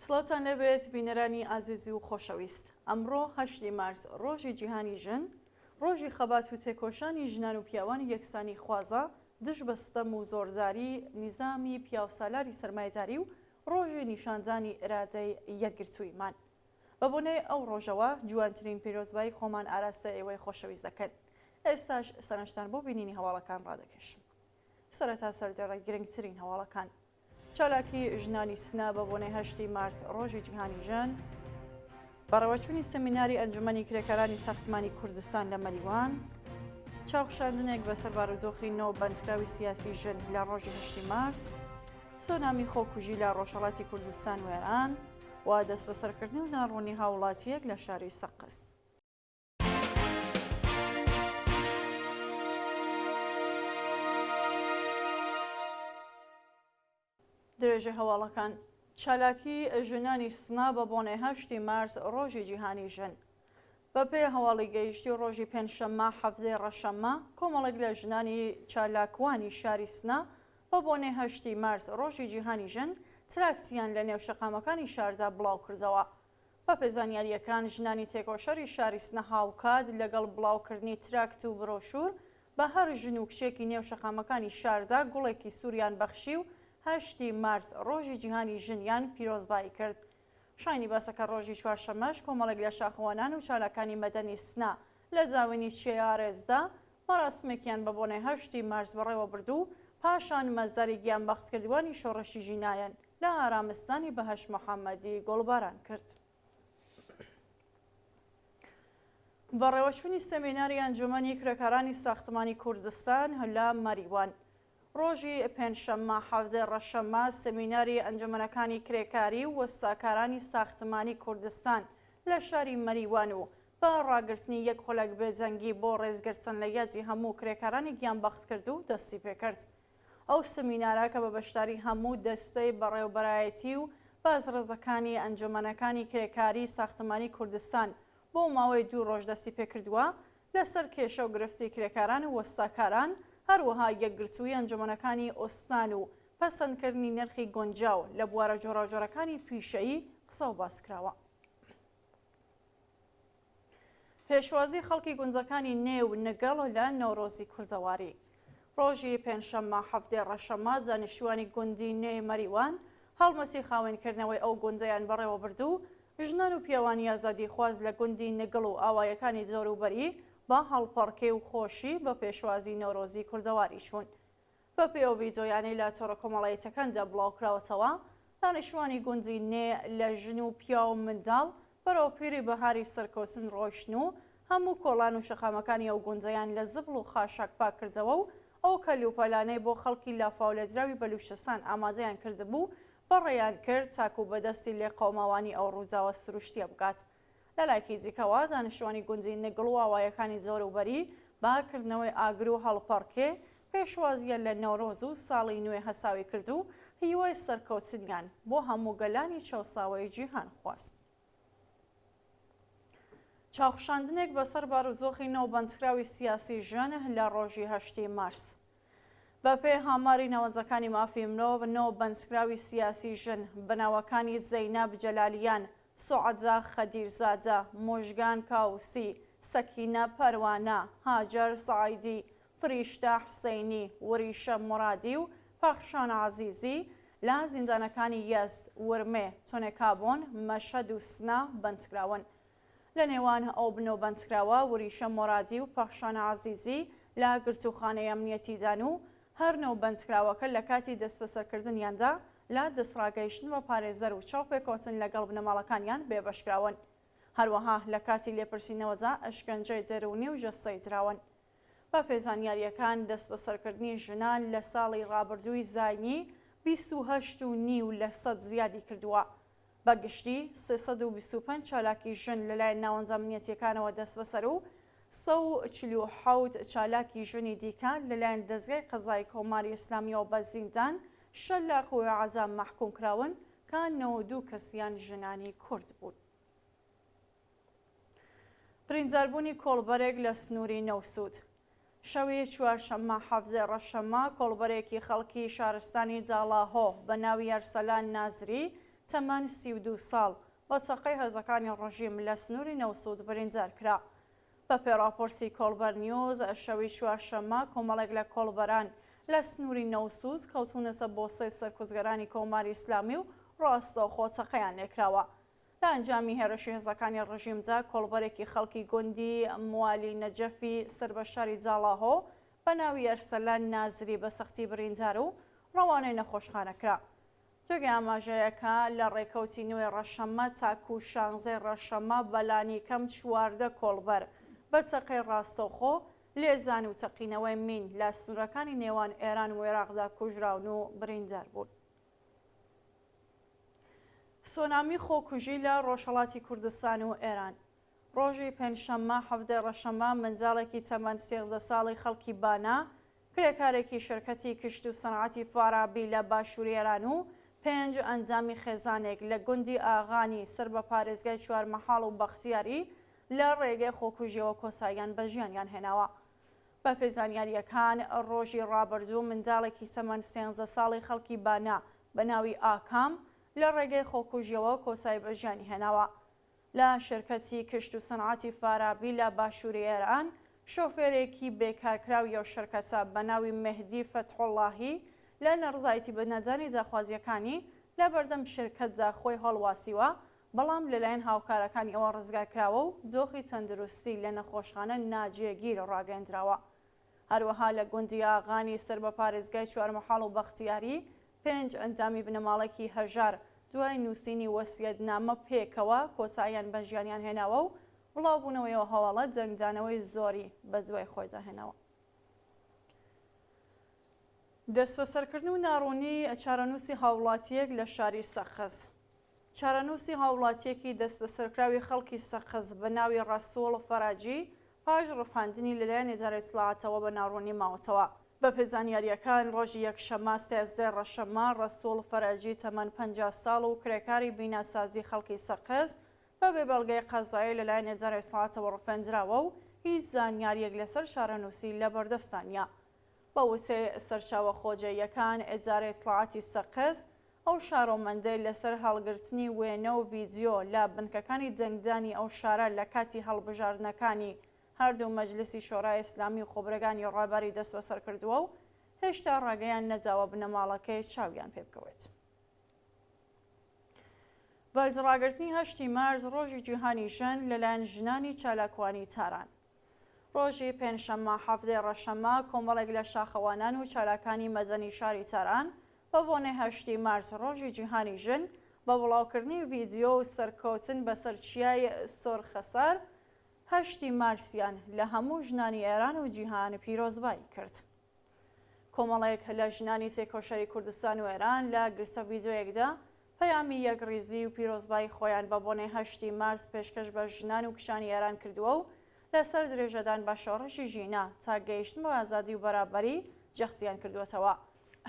سڵاتان لەبێت بینەرانی ئازیزی و خۆشەویست. ئەمڕۆ 8 مارس ڕۆژی جیهانی ژن، ڕۆژی خەبات و تێکۆشانی ژنان و پیاوانی یەکسانی خوازە دژ بە ستەم و زۆرزاری نیزامی پیاوسالاری سەرمایه‌داری و ڕۆژی نیشانزانی ئێرادەی یەکگرتوویمان. بە بۆنەی ئەو ڕۆژەوە جوانترین پیرۆزبایی خۆمان ئاراستە ئێوەی خۆشەویست دەکەن. ئێستاش سەرنجتان بۆ بینینی هەواڵەکان ڕادەکێشم. سەرەتا سەردێڕە گرنگترین هەواڵەکان. چالاکی ژنانی سنا بە بۆنەی 8 مارس ڕۆژی جیهانی ژن، بەڕێوەچوونی سەمیناری ئەنجومەنی کرێکەرانی ساختمانی کوردستان لە مەریوان، چاوخشاندنێک بەسەر بارودۆخی نەوە بەندکراوی سیاسی ژن لە ڕۆژی 8 مارس، سۆنامی خۆکوژی لە ڕۆژهەڵاتی کوردستان و ئێران و دەست بەسەرکردنی و ناڕوونی هاوڵاتیەک لە شاری سەقس. درێژە هەواڵەکان. چالاکی ژنانی سنا بە بۆنەی 8 مارس ڕۆژی جیهانی ژن. بەپێ هەواڵی گەیشتی ڕۆژی پێنجشەممە 17 ڕەشەممە کۆمەڵێک لە ژنانی چالاکوانی شاری سنا بە بۆنەی 8 مارس ڕۆژی جیهانی ژن تراکسیان لە نێو شەقامەکانی شاردا بڵاو کردەوە. بە پێزانیاریەکان ژنانی تێکۆشەری شاری سنە هاوکات لەگەڵ بڵاوکردنی تراکت و برۆشور بە هەر ژن و کچێکی نێو شەقامەکانی شاردا گوڵێکی سووریان بەخشی و 8 مارس ڕۆژی جیهانی ژنیان پیرۆزبایی کرد. شاینی باسەکە ڕۆژی چوارشەمەش کۆمەڵێک لە شاخەوانان و چالاکانی مەدەنی سنا لە داوێنی شێعارێزدا مەراسمێکیان بە بۆنەی 8 مارس بەڕێوە بردو پاشان مەزاری گیانبەختکردوانی شۆڕەشی ژینایەن لە ئارامستانی بەهەش محەممەدی گۆڵباران کرد. بەڕێوەچوونی سەمیناری ئەنجومەنی کرێکەرانی ساختمانی کوردستان لە مەریوان، ڕۆژی پێنجشەممە 17 ڕەشەممە سەمیناری ئەنجومەنەکانی کرێکاری و وەستاکارانی ساختمانی کوردستان لە شاری مەریوان و بە ڕاگررتنی یەک خۆلک بێجەنگی بۆ ڕێزگرتن لە یادی هەموو کرێکارانی گیانبەخت کرد و دەستی پێکرد. ئەو سەمینارە کە بە بەشداری هەموو دەستەی بەڕێوەبەرایەتی و بازرەزەکانی ئەنجومەنەکانی کرێکاری ساختمانی کوردستان بۆ ماوەی 2 ڕۆژ دەستی پێکردووە لەسەر کێشە و گرفتی کرێکاران و وەستاکاران، هەروەها یەکگرتووی ئەنجومەنەکانی ئۆستان و پەسەندکردنی نرخی گۆنجاو لە بوارە جۆراوجۆرەکانی پیشەیی قسە و باسکراوە. پێشوازی خەڵکی گونجەکانی نێو نەگەڵ لە نەورۆزی کوردەواری. ڕۆژی پێنجشەممە 17 ڕەشەممە دانیشتوانی گوندی نوێی مەریوان هەڵمەتی خاوێنکردنەوەی ئەو گوندەیان بەڕێوە بردو ژنان و پیاوانی ئازادی خواز لە گوندی نەگەڵ و ئاوایەکانی جۆروبەری با هەڵپەڕکێ و خۆشی بە پێشوازی نەورۆزی کوردەواری چوون. بە پێ ئەو ڤیدۆیانەی لە تۆڕە کۆمەڵایەتەکاندا بڵاوکراوەتەوە، دانیشتوانی گوندی نێ لە ژن و پیا و منداڵ بەرەو پیری بەهاری سەرکەوتن ڕۆیشتن و هەموو کۆڵان و شەقامەکانی ئەو گوندەیان لە زبڵ و خاشاک پاک کردەوە و ئەو کەلوپەلانەی بۆ خەڵکی لافاولەدراوی بەلوچستان ئامادەیان کردبوو بەڕێیان کرد تاکو بەدەستی لێ قەوماوانی ئەو ڕووداوە سروشتیە بکات. لە لایەکی دیکەوە دانیشتوانی گوندی نەگڵ و ئاوایەکانی جۆروبەری باکردنەوەی ئاگر و هەڵپەڕکێ پێشوازیان لە نەورۆز و ساڵی نوێ هەساوی کرد و هیوای سەرکەوتنیان بۆ هەموو گەلانی چاوساوەی جیهان خواست. چاوخشاندنێک بەسەر بارودۆخی نەوبەندکراوی سیاسی ژن لە ڕۆژی 8 مارس. بەپێ هاماری ناوەندەکانی مافی مرۆڤ نەوبەندکراوی سیاسی ژن بەناوەکانی زەینەب جەلالیان، سوعەدا خەدیرزادە، مۆژگان کاوسی، سەکینە پەروانە، هاجەر سەعیدی، فریشتە حسەینی، وریشە مرادی و پەخشان عەزیزی لە زیندانەکانی یەزد، ورمێ، تۆنێکابۆن، مەشهەد و سنا بەندکراون. لە نێوان ئەو بنەوبەندکراوە وریشە مرادی و پەخشان عەزیزی لە گرتوخانەی ئەمنیەتیدان و هەر نەوبەندکراوەکە لە کاتی دەستبەسەرکردنیاندا لە دەسڕاگەیشتن بە پارێزەر و چاوپێکۆتن لەگەڵ بنەماڵەکانیان بێبەشکراون. هەروەها لە کاتی لێپرسینەوەدا ئەشکەنجەی دەرونی و ژەستەی دراون. بە پێزانیاریەکان دەستبەسەرکردنی ژنان لە ساڵی ڕابردووی زاینی 28.5% زیادی کردووە. بەگشتی 325 چالاکی ژن لەلایەن ناوەندە ئەمنیەتیەکانەوە دەستبەسەر و 147 چالاکی ژنی دیکە لەلایەن دەستگای قەزای کۆماری ئیسلامیەوە بە زیندان شەل لە قووی عەزام مەحکوم کراون کە 92 کەسیان ژنانی کورد بوون. برینداربوونی کۆڵبەرێک لە سنووری نەوسود. شەوی چوارشەممە 17 ڕەشەممە کۆڵبەرێکی خەڵکی شارستانی جاڵاهۆ بە ناوی ئەرسەلان نازری تەمەن 32 ساڵ بە سەقەی هەزەکانی ڕژیم لە سنووری نەوسود بریندار کرا. بە پێڕاپۆرتی کۆڵبەر نیوز شەوی چوارشەممە کۆمەڵێک لە کۆڵبەران لە سنووری نەوسود کەوتونەتە بۆسەی سەرکوزگەرانی کۆماری ئیسلامی و ڕاستەوخۆ چەقەیان لێکراوە. لە ئەنجامی هێرشی هەزەکانی ڕژیمدا کۆڵبەرێکی خەڵکی گوندی موالی نەجەفی سەر بە شاری جاڵاهۆ بە ناوی ئەرسەلان نازری بە سەختی بریندار و ڕەوانەی نەخۆشخانەکرا. جێگەی ئاماژەیەکە لە ڕێکەوتی نوێی ڕەشەممە تاکو و 16 ڕەشەممە بەلانی کەم 14 کۆڵبەر بە چەقەی ڕاستەوخۆ لێزان و تەقینەوەی مین لە سنوورەکانی نێوان ئێران و عێراقدا کوژراون و بریندار بوون. سۆنامی خۆکوژی لە ڕۆژهەڵاتی کوردستان و ئێران. ڕۆژی پێنجشەممە 17 ڕەشەممە منداڵێکی تەمەند 13 ساڵی خەڵکی بانا کرێکارێکی شرکەتی کشت و سەنعەتی فارابی لە باشووری ئێران و 5 ئەندامی خێزانێک لە گوندی ئاغانی سەر بە پارێزگای چوارمەحاڵ و بەختیاری لە ڕێگەی خۆکوژیەوە کۆساییان بە ژیانیان هێناوە. بە پێزانیاریەکان ڕۆژی ڕابردوو منداڵێکی تەمەند 13 ساڵی خەڵکی بانا بە ناوی ئاکام لە ڕێگەی خۆکوژیەوە کۆسایی بە ژیانی هێناوە. لە شرکەتی کشت و سەنعەتی فارابی لە باشووری ئێران شۆفێرێکی بێکارکراوی ئەو شرکەتە بە ناوی مەهدی فەتحوڵڵاهی لە نەڕزایەتی بەنەدانی داخوازیەکانی لە بەردەم شرکەتدا خۆی هەڵواسیوە، بەڵام لەلایەن هاوکارەکانی ئەوە ڕزگارکراوە و دۆخی تەندروستی لە نەخۆشخانە ناجێگیر ڕاگەیاندراوە. هەروەها لە گوندی ئاغانی سەر بە پارێزگای چوارمەحاڵ و بەختیاری 5 ئەندامی بنەماڵێکی هەژار دوای نووسینی وەسیەتنامە پێکەوە کۆساییان بە ژیانیان هێناوە و بڵاوبوونەوەیەوە هەواڵە دەنگدانەوەی زۆری بە دوای خۆیدا هێناوە. دەستبەسەرکردن و ناڕوونی چارەنووسی هاوڵاتیەک لە شاری سەخس. چارەنووسی هاوڵاتیەکی دەستبەسەرکراوی خەڵکی سەخس بە ناوی ڕەسوڵ فەراجی پاش ڕفاندنی لەلایەن ئیدارەی سڵاهاتەوە بە ناڕوونی ماوەتەوە. بە پێزانیاریەکان ڕۆژی یەکشەممە 13 ڕەشەممە ڕەسوڵ فەراجی تەمەن 50 ساڵ و کرێکاری بیناسازی خەڵکی سەخس بە بێبەڵگەی قەزایی لەلایەن ئیدارەی سڵاهاتەوە ڕفێنراوە و هیچ زانیاریەک لەسەر شارەنووسی لە بەردەستانیە. بە وتەی سەرچاوە خۆجێیەکان ئیدارەی سڵاهاتی سەخس ئەو شارۆمەندەی لەسەر هەڵگرتنی وێنە و ڤیدیۆ لە بنکەکانی جەنگدانی ئەو شارە لە کاتی هەڵبژاردنەکانی هەردوو مەجلیسی شۆرای ئیسلامی و خۆبرەکانی ڕابەری دەست بەسەر کردووە و هێشتا ڕاگەیان نەداوە بنەماڵەکەی چاویان پێ بکەوێت. بەرزڕاگرتنی 8 مارس ڕۆژی جیهانی ژن لەلایەن ژنانی چالاکوانی تاران. ڕۆژی پێنجشەممە 17 ڕەشەممە کۆمەڵێک لە شاخەوانان و چالاکانی مەدەنی شاری تاران بە بۆنەی 8 مارس ڕۆژی جیهانی ژن بە بڵاوکردنی ڤیدیۆ و سەرکەوتن بەسەر چیای سۆرخەسار 8 مارسیان لە هەموو ژنانی ئێران و جیهان پیرۆزبایی کرد. کۆمەڵێک لە ژنانی تێکۆشەری کوردستان و ئێران لە گرسە ڤیدیۆیەکدا پەیامی یەکڕیزی و پیرۆزبایی خۆیان بە بۆنەی 8 مارس پێشکەش بە ژنان و کشانی ئێران کردووە و لەسەر درێژەدان بە شۆڕشی ژینە تا گەیشتن بە ئازادی و بەرابەری جەخزیان کردوێتەوە.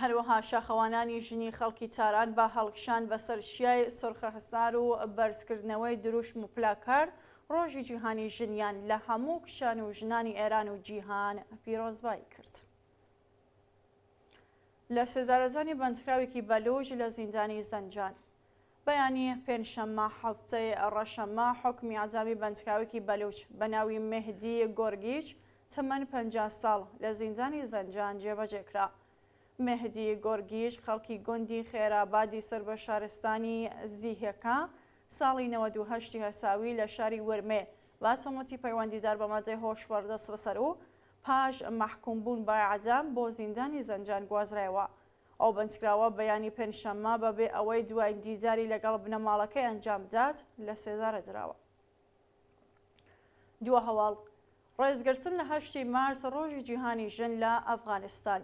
هەروەها شاخەوانانی ژنی خەڵکی تاران بە هەڵکشان بەسەر شیای سۆرخەسار و بەرزکردنەوەی دروشم و پلاکارد ڕۆژی جیهانی ژنیان لە هەموو کشان و ژنانی ئێران و جیهان پیرۆزبایی کرد. لە سێدارەزانی بەندکراوێکی بەلوژ لە زیندانی زەنجان. بەیانی پێنجشەممە 7 ڕەشەممە حکمی ئەعدامی بەندکراوێکی بەلوچ بە ناوی مەهدی گۆرگیچ تەمەن 50 ساڵ لە زیندانی زەنجان جێبەجێکرا. مەهدی گۆرگیچ خەڵکی گوندی خێرابادی سەر بە شارستانی زیهەکە ساڵی 98 هەساوی لە شاری ورمێ با تۆمەتی پەیوەندیدار بە مادەی هۆشوەر دەست بەسەر و پاش مەحکومبوون بە ئەعدام بۆ زیندانی زەنجان گوازرایەوە. ئەو بەندکراوە بەیانی پێنجشەممە بەبێ ئەوەی دوای دیداری لەگەڵ بنەماڵەکەی ئەنجام دات لە سێدارە دراوە. دووە هەواڵ ڕێزگرتن لە 8 مارس ڕۆژی جیهانی ژن لە ئەفغانستان.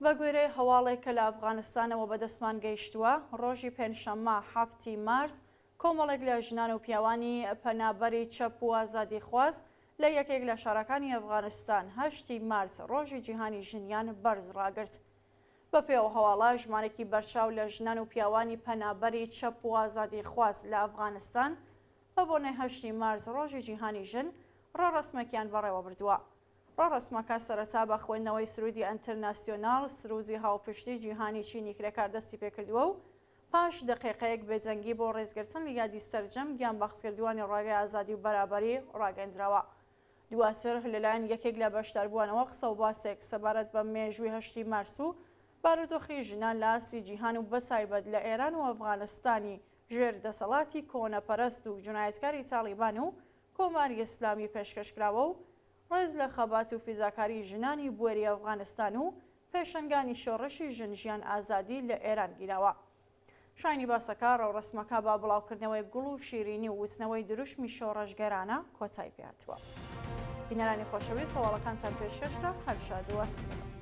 بە گوێرەی هەواڵێک کە لە ئەفغانستانەوە بەدەستمان گەیشتووە ڕۆژی پێنجشەممە 7 مارس کۆمەڵێک لە ژنان و پیاوانی پەنابەری چەپ و ئازادی خواست لە یەکێک لە شارەکانی ئەفغانستان 8 مارس ڕۆژی جیهانی ژنیان بەرز ڕاگرت. بە پێوە هەواڵە ژمارێکی بەرچاو لە ژنان و پیاوانی پەنابەری چەپ و ئازادی خواست لە ئەفغانستان بە بۆنەی 8 مارس ڕۆژی جیهانی ژن ڕەڕەسمەکیان بەڕێوە بردووە. ڕەڕەسمەکە سەرەتا بە خوێندنەوەی سرودی ئەنتەرناسیۆناڵ سروزی هاوپشتی جیهانی چینی کرێکار دەستی پێکردووە و پاش دقیقەیەک بێجەنگی بۆ ڕێزگرتن لە یادی سەرجەم گیان بەختکردوانی ڕاگەی ئازادی و بەرابەری ڕاگەندراوە. دواتر لەلایەن یەکێک لە بەشداربووانەوە قسە و باسێک سەبارەت بە مێژووی 8 مارس و بارودۆخی ژنان لە ئاستی جیهان و بەتایبەت لە ئێران و ئەفغانستانی ژێر دەسەڵاتی کۆنەپەرست و جونایەتکاری تاڵیبان و کۆماری ئیسلامی پێشکەشکراوە و ڕێز لە خەبات و فیزاکاری ژنانی بوێری ئەفغانستان و پێشنگانی شۆڕشی ژنجیان ئازادی لە ئێران گیراوە. شاینی باسەکە ڕەوڕەسمەکە با بڵاوکردنەوەی گوڵ و شیرینی و وچنەوەی دروشمی شۆڕەشگەرانە کۆتای پێهاتووە. بینەرانی خۆشەویست هەواڵەکانتان پێشکەشکرا هەر شاد و ئاسوودەبن.